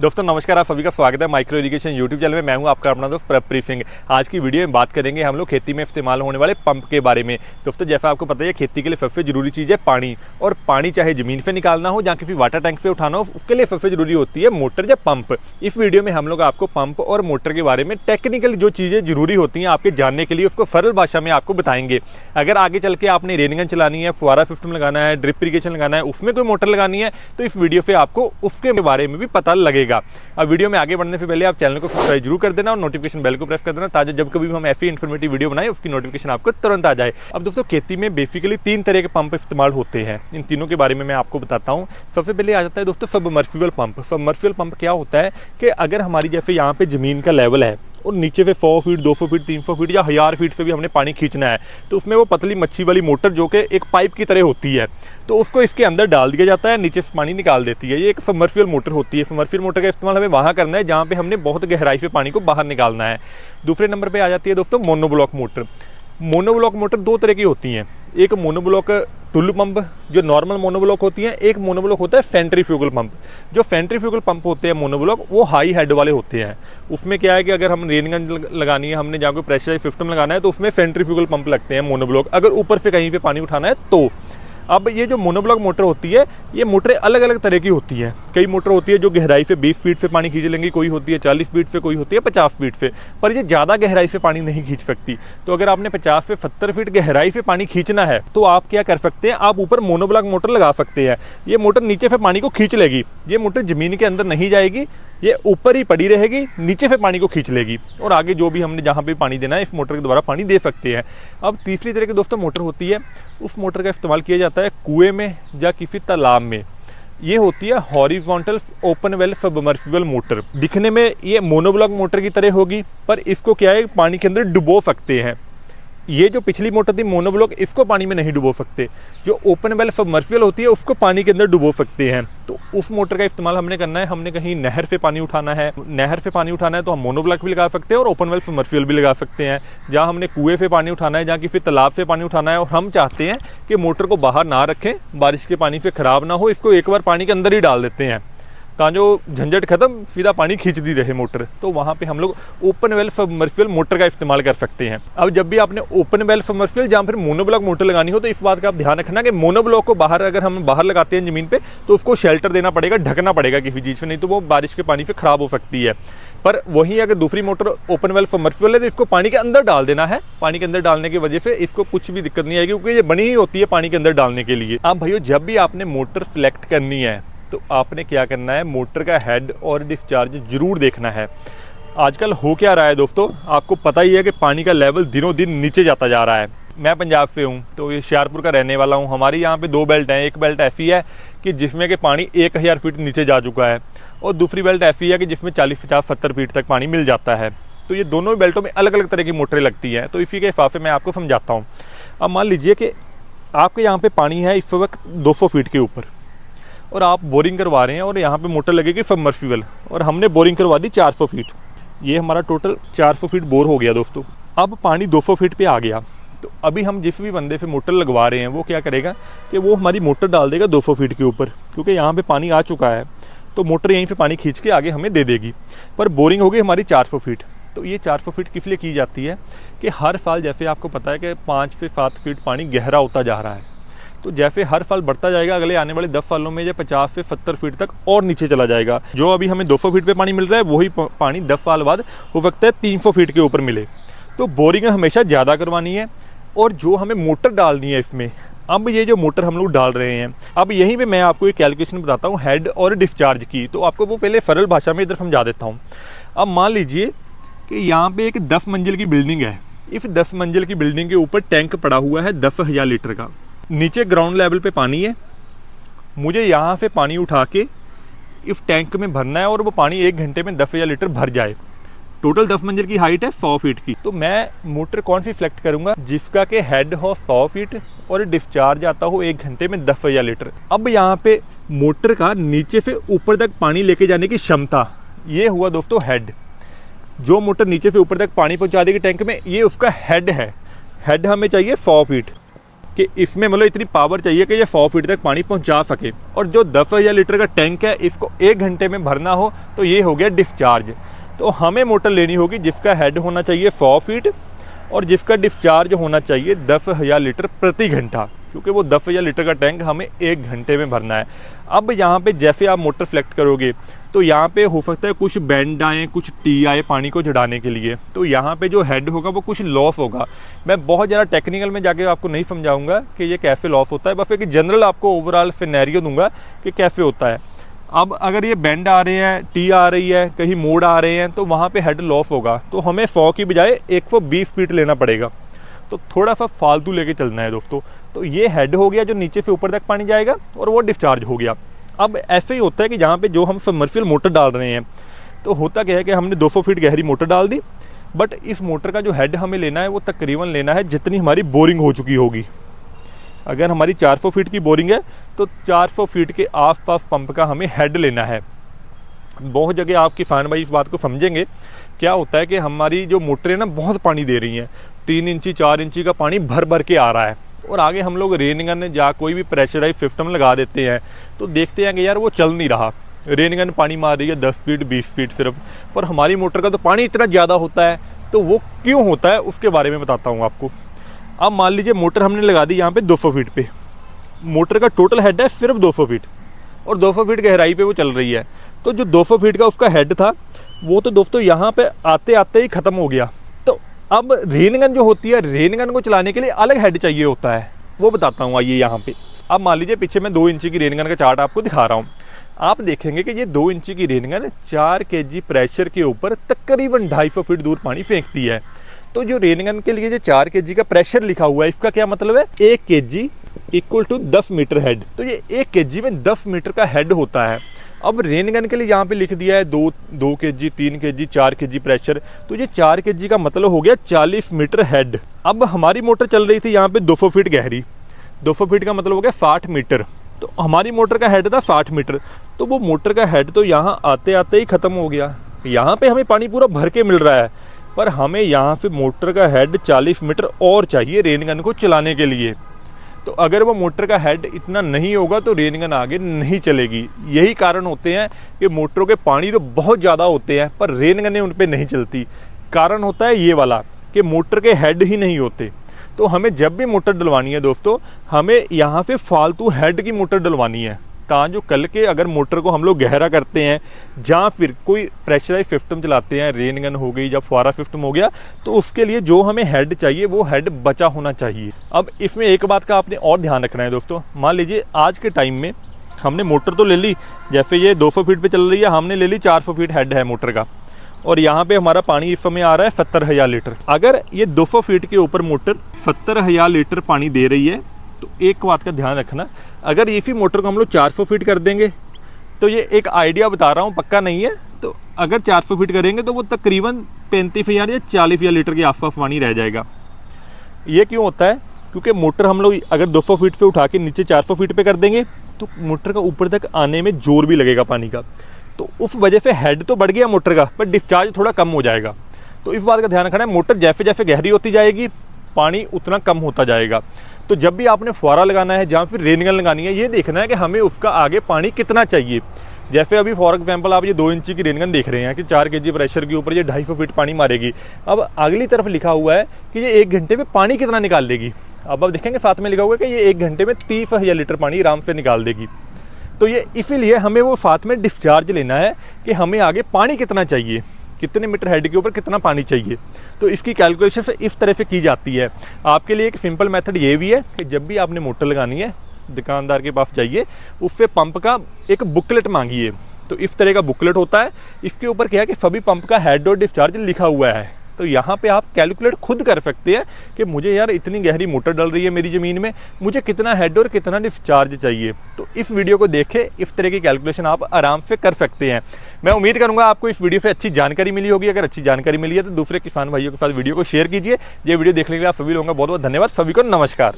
दोस्तों नमस्कार, आप सभी का स्वागत है माइक्रो इरिगेशन यूट्यूब चैनल में। मैं हूं आपका अपना दोस्त प्रप ब्रीफिंग। आज की वीडियो में बात करेंगे हम लोग खेती में इस्तेमाल होने वाले पंप के बारे में। दोस्तों जैसा आपको पता है खेती के लिए सबसे जरूरी चीज़ है पानी, और पानी चाहे ज़मीन से निकालना हो या किसी वाटर टैंक से उठाना हो, उसके लिए सबसे जरूरी होती है मोटर या पंप। इस वीडियो में हम लोग आपको पंप और मोटर के बारे में टेक्निकल जो चीज़ें जरूरी होती हैं आपके जानने के लिए, उसको सरल भाषा में आपको बताएंगे। अगर आगे चल के आपने रेन गन चलानी है, फुहारा सिस्टम लगाना है, ड्रिप इरिगेशन लगाना है, उसमें कोई मोटर लगानी है, तो इस वीडियो से आपको उसके बारे में भी पता लगेगा। अब वीडियो में आगे बढ़ने से पहले आप चैनल को सब्सक्राइब जरूर कर देना और नोटिफिकेशन बेल को प्रेस कर देना, ताकि जब कभी भी हम ऐसी इन्फॉर्मेटिव वीडियो बनाए उसकी नोटिफिकेशन आपको तुरंत आ जाए। अब दोस्तों खेती में बेसिकली 3 तरह के पंप इस्तेमाल होते हैं। इन तीनों के बारे में मैं आपको बताता हूँ। सबसे पहले आ जाता है दोस्तों सबमर्सिबल पंप। सबमर्सिबल पंप क्या होता है कि अगर हमारी जैसे यहाँ पे ज़मीन का लेवल है और नीचे से 100 फीट, 200 फीट, 300 फीट या 1000 फीट से भी हमने पानी खींचना है, तो उसमें वो पतली मच्छी वाली मोटर जो कि एक पाइप की तरह होती है, तो उसको इसके अंदर डाल दिया जाता है, नीचे से पानी निकाल देती है। ये एक सबमर्सिबल मोटर होती है। सबमर्सिबल मोटर का इस्तेमाल हमें वहाँ करना है जहाँ पे हमने बहुत गहराई से पानी को बाहर निकालना है। दूसरे नंबर पे आ जाती है दोस्तों मोनोब्लॉक मोटर। मोनोब्लॉक मोटर 2 तरह की होती हैं। एक मोनोब्लॉक टुल्लू पंप जो नॉर्मल मोनोब्लॉक होती है, एक मोनोब्लॉक होता है सेंट्रीफ्यूगल पंप। जो सेंट्रीफ्यूगल पंप होते हैं मोनोब्लॉक, वो हाई हेड वाले होते हैं। उसमें क्या है कि अगर हम रेन गन लगानी है, हमने जहाँ कोई प्रेशर सिस्टम लगाना है, तो उसमें सेंट्रीफ्यूगल पंप लगते हैं मोनोब्लॉक, अगर ऊपर से कहीं पे पानी उठाना है तो। अब ये जो मोनोब्लॉक मोटर होती है, ये मोटरें अलग अलग तरह की होती हैं। कई मोटर होती है जो गहराई से 20 फीट से पानी खींच लेंगी, कोई होती है 40 फीट से, कोई होती है 50 फीट से, पर ये ज़्यादा गहराई से पानी नहीं खींच सकती। तो अगर आपने 50 से 70 फीट गहराई से पानी खींचना है, तो आप क्या कर सकते हैं, आप ऊपर मोनोब्लॉक मोटर लगा सकते हैं। ये मोटर नीचे से पानी को खींच लेगी। ये मोटर ज़मीन के अंदर नहीं जाएगी, ये ऊपर ही पड़ी रहेगी, नीचे से पानी को खींच लेगी, और आगे जो भी हमने जहाँ पे पानी देना है इस मोटर के द्वारा पानी दे सकते हैं। अब तीसरी तरह की दोस्तों मोटर होती है, उस मोटर का इस्तेमाल किया जाता है कुएं में या किसी तालाब में। ये होती है horizontal open well submersible motor. दिखने में ये मोनोब्लॉक मोटर की तरह होगी, पर इसको क्या है, पानी के अंदर डुबो सकते हैं। ये जो पिछली मोटर थी मोनोब्लॉक, इसको पानी में नहीं डुबो सकते। जो ओपन वेल सबमर्सिबल होती है उसको पानी के अंदर डुबो सकते हैं। तो उस मोटर का इस्तेमाल हमने करना है, हमने कहीं नहर से पानी उठाना है, नहर से पानी उठाना है तो हम मोनोब्लॉक भी लगा सकते हैं और ओपन वेल सबमर्सिबल भी लगा सकते हैं। जहाँ हमने कुएं से पानी उठाना है, जहाँ किसी तालाब से पानी उठाना है, और हम चाहते हैं कि मोटर को बाहर ना रखें, बारिश के पानी से ख़राब ना हो, इसको एक बार पानी के अंदर ही डाल देते हैं ताकि जो झंझट खत्म, सीधा पानी खींचती रहे मोटर। तो वहाँ पे हम लोग ओपन वेल सबमर्सिबल मोटर का इस्तेमाल कर सकते हैं। अब जब भी आपने ओपन वेल सबमर्सिबल जहाँ फिर मोनोब्लॉक मोटर लगानी हो, तो इस बात का आप ध्यान रखना कि मोनोब्लॉक को बाहर, अगर हम बाहर लगाते हैं ज़मीन पे, तो उसको शेल्टर देना पड़ेगा, ढकना पड़ेगा किसी चीज़ से, नहीं तो वो बारिश के पानी से ख़राब हो सकती है। पर वहीं अगर दूसरी मोटर ओपन वेल सबमर्सिबल है तो इसको पानी के अंदर डाल देना है। पानी के अंदर डालने की वजह से इसको कुछ भी दिक्कत नहीं आएगी, क्योंकि ये बनी ही होती है पानी के अंदर डालने के लिए। अब भाइयों, जब भी आपने मोटर सेलेक्ट करनी है तो आपने क्या करना है, मोटर का हेड और डिस्चार्ज जरूर देखना है। आजकल हो क्या रहा है दोस्तों, आपको पता ही है कि पानी का लेवल दिनों दिन नीचे जाता जा रहा है। मैं पंजाब से हूँ, तो ये होशियारपुर का रहने वाला हूँ। हमारी यहाँ पे 2 बेल्ट हैं। एक बेल्ट ऐसी है कि जिसमें कि पानी 1000 फीट नीचे जा चुका है, और दूसरी बेल्ट ऐसी है कि जिसमें 40, 50, 70 फीट तक पानी मिल जाता है। तो ये दोनों बेल्टों में अलग अलग तरह की मोटरें लगती हैं। तो इसी के हिसाब से मैं आपको समझाता हूँ। अब मान लीजिए कि आपके यहाँ पे पानी है इस वक्त 200 फीट के ऊपर, और आप बोरिंग करवा रहे हैं, और यहाँ पे मोटर लगेगी सबमर्सिबल, और हमने बोरिंग करवा दी 400 फीट। ये हमारा टोटल 400 फीट बोर हो गया दोस्तों। अब पानी 200 फीट पे आ गया, तो अभी हम जिस भी बंदे से मोटर लगवा रहे हैं वो क्या करेगा कि वो हमारी मोटर डाल देगा 200 फीट के ऊपर, क्योंकि यहाँ पे पानी आ चुका है, तो मोटर यहीं से पानी खींच के आगे हमें दे देगी। पर बोरिंग होगी हमारी 400 फीट। तो ये 400 फीट किस लिए की जाती है कि हर साल जैसे आपको पता है कि 5 से 7 फीट पानी गहरा होता जा रहा है, तो जैसे हर साल बढ़ता जाएगा, अगले आने वाले 10 सालों में ये 50 से 70 फीट तक और नीचे चला जाएगा। जो अभी हमें 200 फीट पे पानी मिल रहा है, वही पानी 10 साल बाद हो सकता है 300 फीट के ऊपर मिले। तो बोरिंग हमेशा ज़्यादा करवानी है, और जो हमें मोटर डालनी है इसमें, अब ये जो मोटर हम लोग डाल रहे हैं, अब यहीं पे मैं आपको एक कैलकुलेशन बताता हूँ हेड और डिस्चार्ज की। तो आपको वो पहले सरल भाषा में इधर समझा देता हूँ। अब मान लीजिए कि यहाँ पे एक 10 मंजिल की बिल्डिंग है। इस 10 मंजिल की बिल्डिंग के ऊपर टैंक पड़ा हुआ है 10,000 लीटर का। नीचे ग्राउंड लेवल पे पानी है, मुझे यहाँ से पानी उठा के इस टैंक में भरना है, और वो पानी 1 घंटे में 10,000 लीटर भर जाए। टोटल 10 मंजिल की हाइट है 100 फीट की। तो मैं मोटर कौन सी सिलेक्ट करूंगा, जिसका के हेड हो 100 फीट और डिस्चार्ज आता हो 1 घंटे में 10,000 लीटर। अब यहाँ पे मोटर का नीचे से ऊपर तक पानी लेके जाने की क्षमता, ये हुआ दोस्तों हेड। जो मोटर नीचे से ऊपर तक पानी पहुँचा देगी टैंक में, ये उसका हेड है। हेड हमें चाहिए 100 फीट। कि इसमें मतलब इतनी पावर चाहिए कि ये 100 फीट तक पानी पहुंचा सके। और जो 10,000 लीटर का टैंक है, इसको 1 घंटे में भरना हो तो ये हो गया डिस्चार्ज। तो हमें मोटर लेनी होगी जिसका हेड होना चाहिए 100 फीट और जिसका डिस्चार्ज होना चाहिए 10,000 लीटर प्रति घंटा, क्योंकि वो 10,000 लीटर का टैंक हमें 1 घंटे में भरना है। अब यहाँ पे जैसे आप मोटर सेलेक्ट करोगे तो यहाँ पे हो सकता है कुछ बैंड आए, कुछ टी आए पानी को चढ़ाने के लिए, तो यहाँ पे जो हेड होगा वो कुछ लॉस होगा। मैं बहुत ज़्यादा टेक्निकल में जाके आपको नहीं समझाऊंगा कि ये कैसे लॉस होता है, बस एक जनरल आपको ओवरऑल सिनेरियो दूंगा कि कैसे होता है। अब अगर ये बैंड आ रहे हैं, टी आ रही है, कहीं मोड़ आ रहे हैं, तो वहाँ पे हेड लॉस होगा, तो हमें 100 की बजाय 120 फीट लेना पड़ेगा। तो थोड़ा सा फालतू लेके चलना है दोस्तों। तो ये हेड हो गया जो नीचे से ऊपर तक पानी जाएगा और वो डिस्चार्ज हो गया। अब ऐसे ही होता है कि जहाँ पे जो हम सबमर्सिबल मोटर डाल रहे हैं, तो होता क्या है कि हमने 200 फीट गहरी मोटर डाल दी, बट इस मोटर का जो हेड हमें लेना है वो तकरीबन लेना है जितनी हमारी बोरिंग हो चुकी होगी। अगर हमारी 400 फीट की बोरिंग है तो 400 फीट के आसपास पंप का हमें हेड लेना है। बहुत जगह आप किसान भाई इस बात को समझेंगे, क्या होता है कि हमारी जो मोटरें ना बहुत पानी दे रही हैं, 3 इंची 4 इंची का पानी भर भर के आ रहा है, और आगे हम लोग रेन गन या कोई भी प्रेशराइज सिस्टम लगा देते हैं, तो देखते हैं कि यार वो चल नहीं रहा, रेन गन पानी मार रही है 10 फीट 20 फीट सिर्फ, पर हमारी मोटर का तो पानी इतना ज़्यादा होता है। तो वो क्यों होता है उसके बारे में बताता हूँ आपको। अब मान लीजिए मोटर हमने लगा दी यहाँ पे 200 फीट पे, मोटर का टोटल हेड है सिर्फ 200 फीट और 200 फीट गहराई पे वो चल रही है। तो जो 200 फीट का उसका हेड था वो तो दोस्तों यहाँ पे आते आते ही ख़त्म हो गया। तो अब रेन गन जो होती है, रेन गन को चलाने के लिए अलग हेड चाहिए होता है, वो बताता हूँ आइए यहाँ पे। अब मान लीजिए पीछे मैं 2 इंची की रेन गन का चार्ट आपको दिखा रहा हूँ। आप देखेंगे कि ये 2 इंची की रेन गन 4 kg प्रेशर के ऊपर तकरीबन 250 फीट दूर पानी फेंकती है। तो जो रेन गन के लिए जो 4 kg का प्रेशर लिखा हुआ है, इसका क्या मतलब है, 1 kg equal to 10 metre head. तो ये 1 kg में 10 मीटर का हेड होता है। अब रेन गन के लिए यहाँ पे लिख दिया है 2 kg 3 kg 4 kg प्रेशर, तो ये 4 kg का मतलब हो गया 40 मीटर हेड। अब हमारी मोटर चल रही थी यहाँ पे 200 फीट गहरी, 200 फीट का मतलब हो गया 60 मीटर। तो हमारी मोटर का हेड था 60 मीटर, तो वो मोटर का हेड तो यहाँ आते आते ही ख़त्म हो गया। यहाँ पे हमें पानी पूरा भर के मिल रहा है, पर हमें यहाँ से मोटर का हेड 40 मीटर और चाहिए रेन गन को चलाने के लिए। तो अगर वो मोटर का हेड इतना नहीं होगा तो रेन गन आगे नहीं चलेगी। यही कारण होते हैं कि मोटरों के पानी तो बहुत ज़्यादा होते हैं पर रेन गनें उन पर नहीं चलती। कारण होता है ये वाला कि मोटर के हेड ही नहीं होते। तो हमें जब भी मोटर डलवानी है दोस्तों, हमें यहाँ से फालतू हेड की मोटर डलवानी है, ताकि कल के अगर मोटर को हम लोग गहरा करते हैं या फिर कोई प्रेशराइज सिस्टम चलाते हैं, रेन गन हो गई या फुहारा सिस्टम हो गया, तो उसके लिए जो हमें हेड चाहिए वो हेड बचा होना चाहिए। अब इसमें एक बात का आपने और ध्यान रखना है दोस्तों। मान लीजिए आज के टाइम में हमने मोटर तो ले ली, जैसे ये 200 फीट पे चल रही है, हमने ले ली 400 फीट हेड है मोटर का, और यहाँ पे हमारा पानी इस समय आ रहा है 70,000 लीटर। अगर ये 200 फीट के ऊपर मोटर 70,000 लीटर पानी दे रही है, तो एक बात का ध्यान रखना, अगर इसी मोटर को हम लोग 400 फीट कर देंगे, तो ये एक आइडिया बता रहा हूँ, पक्का नहीं है, तो अगर 400 फीट करेंगे तो वो तकरीबन 35,000 या 40,000 लीटर के आसपास पानी रह जाएगा। ये क्यों होता है, क्योंकि मोटर हम लोग अगर 200 फीट से उठा के नीचे 400 फीट पे कर देंगे तो मोटर का ऊपर तक आने में जोर भी लगेगा पानी का, तो उस वजह से हेड तो बढ़ गया मोटर का, पर डिस्चार्ज थोड़ा कम हो जाएगा। तो इस बात का ध्यान रखना है, मोटर जैसे जैसे गहरी होती जाएगी पानी उतना कम होता जाएगा। तो जब भी आपने फुहारा लगाना है जहाँ फिर रेन गन लगानी है, ये देखना है कि हमें उसका आगे पानी कितना चाहिए। जैसे अभी फॉर एग्जाम्पल आप ये 2 इंची की रेन गन देख रहे हैं कि 4 kg प्रेशर के ऊपर ये 250 फीट पानी मारेगी। अब अगली तरफ लिखा हुआ है कि ये 1 घंटे में पानी कितना निकाल देगी। अब आप देखेंगे साथ में लिखा हुआ है कि ये 1 घंटे में 30,000 लीटर पानी आराम से निकाल देगी। तो ये इसीलिए हमें वो साथ में डिस्चार्ज लेना है कि हमें आगे पानी कितना चाहिए, कितने मीटर हेड के ऊपर कितना पानी चाहिए। तो इसकी कैलकुलेशन इस तरह से की जाती है। आपके लिए एक सिंपल मेथड ये भी है कि जब भी आपने मोटर लगानी है दुकानदार के पास जाइए, उससे पंप का एक बुकलेट मांगिए। तो इस तरह का बुकलेट होता है, इसके ऊपर क्या है कि सभी पंप का हेड और डिस्चार्ज लिखा हुआ है। तो यहाँ पे आप कैलकुलेट खुद कर सकते हैं कि मुझे यार इतनी गहरी मोटर डल रही है मेरी ज़मीन में, मुझे कितना हेड और कितना डिस्चार्ज चाहिए। तो इस वीडियो को देखे इस तरह की कैलकुलेशन आप आराम से कर सकते हैं। मैं उम्मीद करूंगा आपको इस वीडियो से अच्छी जानकारी मिली होगी। अगर अच्छी जानकारी मिली है तो दूसरे किसान भाइयों के साथ वीडियो को शेयर कीजिए। ये वीडियो देखने के लिए आप सभी लोगों का बहुत बहुत धन्यवाद। सभी को नमस्कार।